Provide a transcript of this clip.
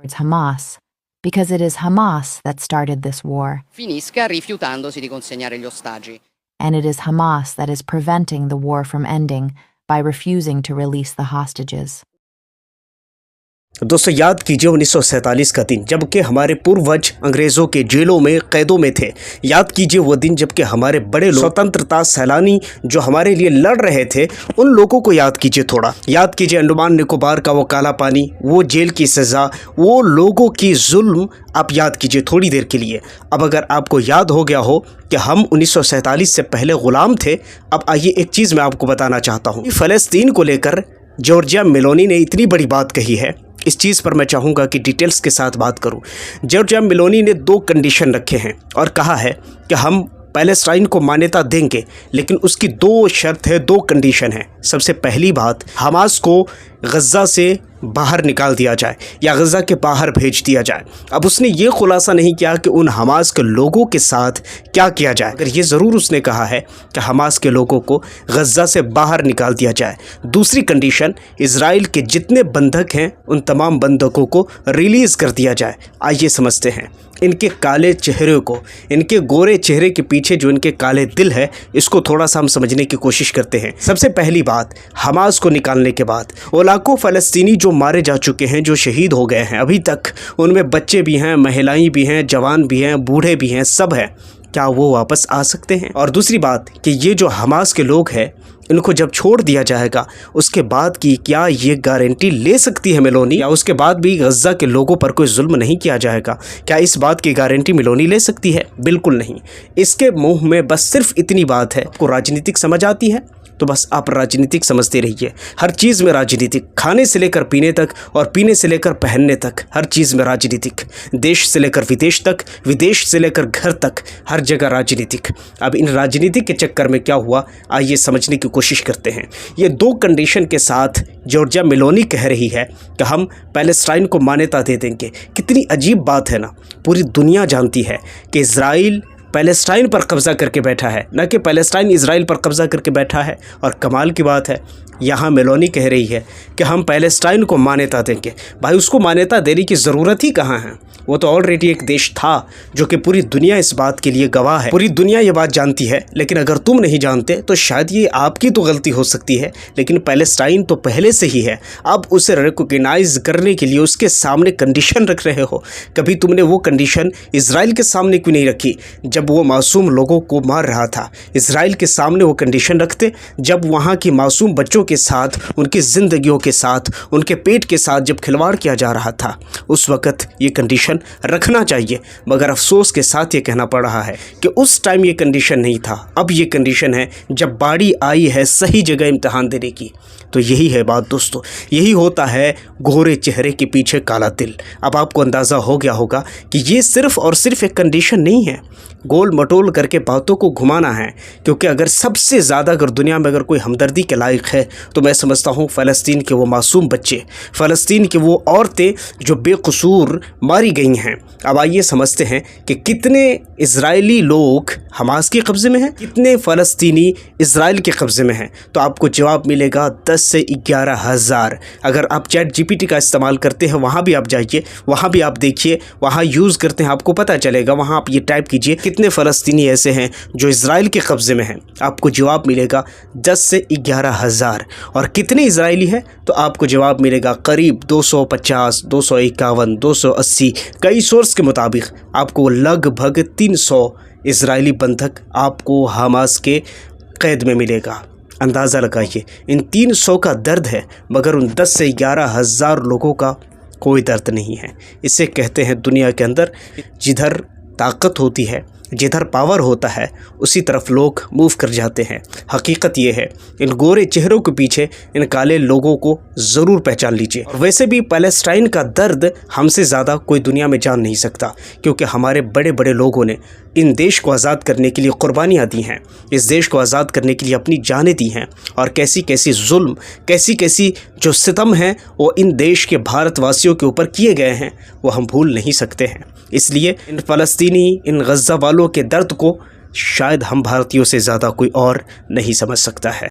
towards Hamas, because it is Hamas that started this war, finisca rifiutandosi di consegnare gli ostaggi. and it is Hamas that is preventing the war from ending by refusing to release the hostages. दोस्तों याद कीजिए 1947 का दिन जबकि हमारे पूर्वज अंग्रेज़ों के जेलों में कैदों में थे। याद कीजिए वो दिन जबकि हमारे बड़े स्वतंत्रता सैलानी जो हमारे लिए लड़ रहे थे उन लोगों को याद कीजिए थोड़ा। याद कीजिए अंडमान निकोबार का वो काला पानी, वो जेल की सज़ा, वो लोगों की जुल्म आप याद कीजिए थोड़ी देर के लिए। अब अगर आपको याद हो गया हो कि हम 1947 से पहले ग़ुलाम थे, अब आइए एक चीज़ मैं आपको बताना चाहता हूँ। फ़लस्तीन को लेकर जॉर्जिया मेलोनी ने इतनी बड़ी बात कही है, इस चीज़ पर मैं चाहूँगा कि डिटेल्स के साथ बात करूँ। जॉर्जिया मेलोनी ने 2 कंडीशन रखे हैं और कहा है कि हम पैलेस्टाइन को मान्यता देंगे, लेकिन उसकी 2 शर्त है, 2 कंडीशन है। सबसे पहली बात, हमास को गज़ा से बाहर निकाल दिया जाए या गज़ा के बाहर भेज दिया जाए। अब उसने ये खुलासा नहीं किया कि उन हमास के लोगों के साथ क्या किया जाए, अगर ये ज़रूर उसने कहा है कि हमास के लोगों को गज़ा से बाहर निकाल दिया जाए। दूसरी कंडीशन, इज़राइल के जितने बंधक हैं उन तमाम बंधकों को रिलीज़ कर दिया जाए। आइए समझते हैं इनके काले चेहरे को, इनके गोरे चेहरे के पीछे जो इनके काले दिल है, इसको थोड़ा सा हम समझने की कोशिश करते हैं। सबसे पहली बात, हमास को निकालने के बाद वो लाखों फ़लस्तीनी जो मारे जा चुके हैं, जो शहीद हो गए हैं अभी तक, उनमें बच्चे भी हैं, महिलाएं भी हैं, जवान भी हैं, बूढ़े भी हैं, सब हैं, क्या वो वापस आ सकते हैं? और दूसरी बात कि ये जो हमास के लोग हैं इनको जब छोड़ दिया जाएगा उसके बाद की क्या ये गारंटी ले सकती है मेलोनी, या उसके बाद भी गज़ा के लोगों पर कोई जुल्म नहीं किया जाएगा, क्या इस बात की गारंटी मेलोनी ले सकती है? बिल्कुल नहीं। इसके मुंह में बस सिर्फ इतनी बात है। आपको राजनीतिक समझ आती है तो बस आप राजनीतिक समझते रहिए। हर चीज़ में राजनीतिक, खाने से लेकर पीने तक और पीने से लेकर पहनने तक, हर चीज़ में राजनीतिक। देश से लेकर विदेश तक, विदेश से लेकर घर तक, हर जगह राजनीतिक। अब इन राजनीतिक के चक्कर में क्या हुआ, आइए समझने की कोशिश करते हैं। ये 2 कंडीशन के साथ जॉर्जिया मेलोनी कह रही है कि हम पैलेस्टाइन को मान्यता दे देंगे। कितनी अजीब बात है ना। पूरी दुनिया जानती है कि इज़राइल पैलेस्टाइन पर कब्ज़ा करके बैठा है, न कि पैलेस्टाइन इज़राइल पर कब्ज़ा करके बैठा है। और कमाल की बात है, यहाँ मेलोनी कह रही है कि हम पैलेस्टाइन को मान्यता देंगे। भाई उसको मान्यता देने की ज़रूरत ही कहाँ है? वो तो ऑलरेडी एक देश था, जो कि पूरी दुनिया इस बात के लिए गवाह है। पूरी दुनिया ये बात जानती है, लेकिन अगर तुम नहीं जानते तो शायद ये आपकी तो गलती हो सकती है, लेकिन पैलेस्टाइन तो पहले से ही है। अब उसे रिकॉग्नाइज करने के लिए उसके सामने कंडीशन रख रहे हो। कभी तुमने वो कंडीशन इज़राइल के सामने क्यों नहीं रखी? जब वो मासूम लोगों को मार रहा था, इज़राइल के सामने वो कंडीशन रखते। जब वहाँ की मासूम बच्चों के साथ, उनकी ज़िंदगियों के साथ, उनके पेट के साथ जब खिलवाड़ किया जा रहा था, उस वक़्त ये कंडीशन रखना चाहिए। मगर अफसोस के साथ ये कहना पड़ रहा है कि उस टाइम ये कंडीशन नहीं था। अब ये कंडीशन है जब बारी आई है सही जगह इम्तिहान देने की। तो यही है बात दोस्तों, यही होता है गोरे चेहरे के पीछे काला दिल। अब आपको अंदाज़ा हो गया होगा कि ये सिर्फ़ और सिर्फ एक कंडीशन नहीं है, गोल मटोल करके बातों को घुमाना है। क्योंकि अगर सबसे ज़्यादा अगर दुनिया में अगर कोई हमदर्दी के लायक है तो मैं समझता हूँ फ़लस्तीन के वो मासूम बच्चे, फ़लस्तीन की वो औरतें जो बेकसूर मारी गई हैं। अब आइए समझते हैं कि कितने इज़राइली लोग हमास के कब्ज़े में हैं, कितने फ़लस्तीनी इज़राइल के कब्ज़े में हैं। तो आपको जवाब मिलेगा 10 से 11,000। अगर आप चैट जीपीटी का इस्तेमाल करते हैं, वहाँ भी आप जाइए, वहाँ भी आप देखिए, वहाँ यूज़ करते हैं, आपको पता चलेगा। वहाँ आप ये टाइप कीजिए कितने फ़लस्तीनी ऐसे हैं जो इज़राइल के कब्ज़े में हैं, आपको जवाब मिलेगा 10 से 11,000। और कितने इज़राइली हैं तो आपको जवाब मिलेगा करीब 250, 251, 280। कई सोर्स के मुताबिक आपको लगभग 300 इज़राइली बंधक आपको हमास के कैद में मिलेगा। अंदाज़ा लगाइए, इन 300 का दर्द है, मगर उन 10 से 11,000 लोगों का कोई दर्द नहीं है। इसे कहते हैं दुनिया के अंदर जिधर ताकत होती है, जिधर पावर होता है, उसी तरफ लोग मूव कर जाते हैं। हकीकत ये है, इन गोरे चेहरों के पीछे इन काले लोगों को ज़रूर पहचान लीजिए। और वैसे भी पैलेस्टाइन का दर्द हमसे ज़्यादा कोई दुनिया में जान नहीं सकता, क्योंकि हमारे बड़े बड़े लोगों ने इन देश को आज़ाद करने के लिए कुर्बानियाँ दी हैं, इस देश को आज़ाद करने के लिए अपनी जानें दी हैं। और कैसी कैसी जुल्म, कैसी कैसी जो सितम हैं वो इन देश के भारतवासियों के ऊपर किए गए हैं, वो हम भूल नहीं सकते हैं। इसलिए इन फ़लस्तीनी, इन गज़ा वालों के दर्द को शायद हम भारतीयों से ज़्यादा कोई और नहीं समझ सकता है।